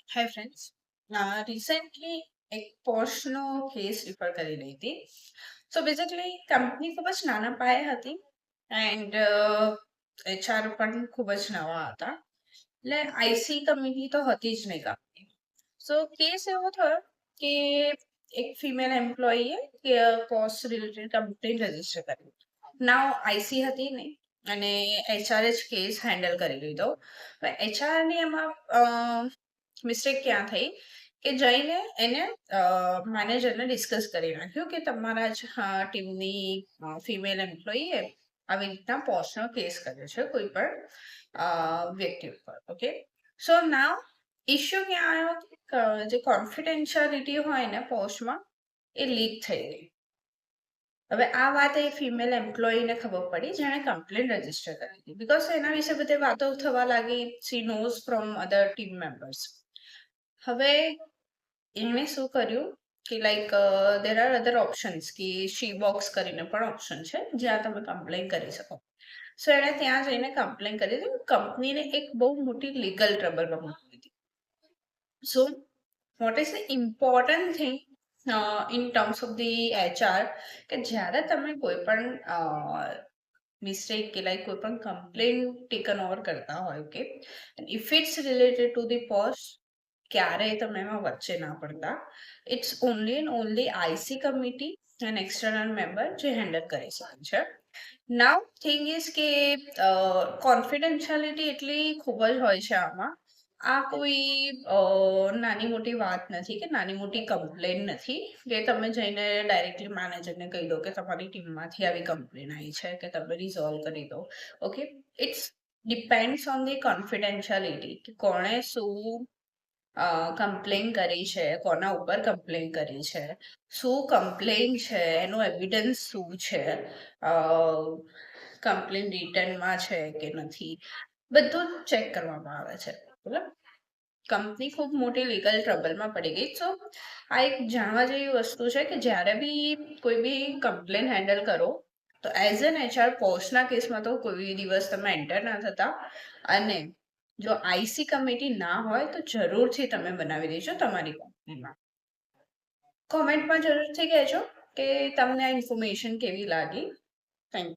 Hi friends. Recently એક પોર્શનો case refer કરી રહી હતી. સો બેઝિકલી કંપની ખૂબ જ નાના પાયે હતી એન્ડ એચઆર પણ ખૂબ જ નવા હતા. એટલે આઈસી કમિટી તો હતી જ નહીં કંપની. સો કેસ એવો થયો કે એક ફિમેલ એમ્પ્લોયીએ કે પોસ્ટ રિલેટેડ કમ્પ્લેન રજીસ્ટર કરી. નાવ આઈસી હતી નહીં અને એચઆરએ જ કેસ હેન્ડલ કરી લીધો. એચઆરની એમાં મિસ્ટેક ક્યાં થઈ કે જઈને એને મેનેજરને ડિસ્કસ કરી નાખ્યું કે તમારા જ ટીમની ફિમેલ એમ્પ્લોયીએ આવી રીતના પોસ્ટનો કેસ કર્યો છે કોઈ પણ વ્યક્તિ ઉપર. ઓકે, સો નાવ ઇશ્યુ ક્યાં આવ્યો કે જે કોન્ફિડેન્શિયાલિટી હોય ને પોસ્ટમાં એ લીક થઈ ગઈ. હવે આ વાત એ ફિમેલ એમ્પ્લોયીને ખબર પડી જેણે કમ્પ્લેન રજીસ્ટર કરી હતી, બીકોઝ એના વિશે બધી વાતો થવા લાગી. She knows from other team members. હવે એણે શું કર્યું કે like there are other options કે શી બોક્સ કરીને પણ ઓપ્શન છે જ્યાં તમે કમ્પ્લેન કરી શકો. સો એણે ત્યાં જઈને કમ્પ્લેન કરી હતી. કંપનીને એક બહુ મોટી લીગલ ટ્રબલમાં મૂકી દીધી. So what is the important thing in terms of the HR કે જ્યારે તમે કોઈ પણ મિસ્ટેક કે લાઈક કોઈ પણ કમ્પ્લેન ટેકન ઓવર કરતા હોય કે if it's related to the post, ક્યારેય તમે એમાં વચ્ચે ના પડતા. It's only and only IC committee and external member જે હેન્ડલ કરી શકે છે. નાવ થિંગ ઇઝ કે કોન્ફિડેન્શિયાલિટી એટલી ખૂબ જ હોય છે આમાં. આ કોઈ નાની મોટી વાત નથી કે નાની મોટી કમ્પ્લેન નથી કે તમે જઈને ડાયરેક્ટલી મેનેજરને કહી દો કે તમારી ટીમમાંથી આવી કમ્પ્લેન આવી છે કે તમે રિઝોલ્વ કરી દો. Okay, it's depends on the confidentiality કે કોણે શું કમ્પ્લેન કરી છે, કોના ઉપર કમ્પ્લેન કરી છે, શું કમ્પ્લેન છે, એનો એવિડન્સ શું છે, કમ્પ્લેન રિટર્નમાં છે કે નથી, બધું જ ચેક કરવામાં આવે છે. બરાબર, કંપની ખૂબ મોટી લીગલ ટ્રબલમાં પડી ગઈ. સો આ એક જાણવા જેવી વસ્તુ છે કે જ્યારે બી કોઈ બી કમ્પ્લેન હેન્ડલ કરો તો એઝ એન એચઆર પોસ્ટના કેસમાં તો કોઈ દિવસ તમે એન્ટર ના થતા. અને જો આઈસી કમિટી ના હોય તો જરૂરથી તમે બનાવી દેજો તમારી કંપનીમાં. કોમેન્ટમાં જરૂરથી કહેજો કે તમને આ ઇન્ફોર્મેશન કેવી લાગી. Thank you.